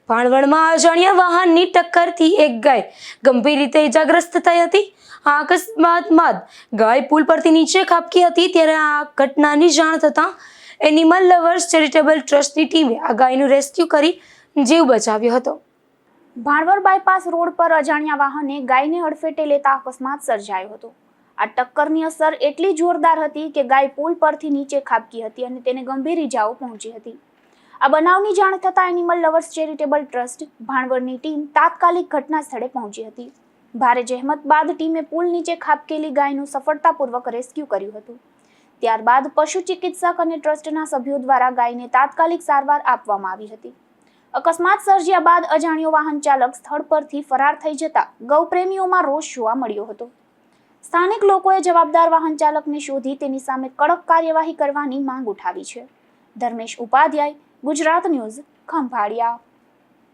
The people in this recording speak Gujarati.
ભાણવડમાં અજાણ્યા વાહનની ટક્કરથી એક ગાય ગંભીર રીતે ઇજાગ્રસ્ત થઈ હતી। આ અકસ્માતમાં ગાય પુલ પરથી નીચે ખાબકી હતી ત્યારે આ ઘટનાની જાણ થતાં એનિમલ લવર્સ ચેરિટેબલ ટ્રસ્ટની ટીમે આ ગાયનું રેસ્ક્યુ કરી જીવ બચાવ્યો હતો। ભાણવડ બાયપાસ રોડ પર અજાણ્યા વાહને ગાયને અડફેટે લેતા અકસ્માત સર્જાયો હતો। આ ટક્કરની અસર એટલી જોરદાર હતી કે ગાય પુલ પરથી નીચે ખાબકી હતી અને તેને ગંભીર ઇજાઓ પહોંચી હતી। આ બનાવની જાણ થતાં એનિમલ લવર્સ ચેરિટેબલ ટ્રસ્ટ ભાણવડની ટીમ તાત્કાલિક ઘટના સ્થળે પહોંચી હતી। ભારે જહેમત બાદ ટીમે પુલ નીચે ખાબકેલી ગાયનું સફળતાપૂર્વક રેસ્ક્યુ કર્યું હતું। ત્યારબાદ પશુ ચિકિત્સક અને ટ્રસ્ટના સભ્યો દ્વારા ગાયને તાત્કાલિક સારવાર આપવામાં આવી હતી। અકસ્માત સર્જ્યા બાદ અજાણ્યો વાહન ચાલક સ્થળ પરથી ફરાર થઈ જતા ગૌપ્રેમીઓમાં રોષ જોવા મળ્યો હતો। સ્થાનિક લોકોએ જવાબદાર વાહન ચાલકને શોધી તેની સામે કડક કાર્યવાહી કરવાની માંગ ઉઠાવી છે। ધર્મેશ ઉપાધ્યાય, ગુજરાત ન્યૂઝ, ખંભાળિયા।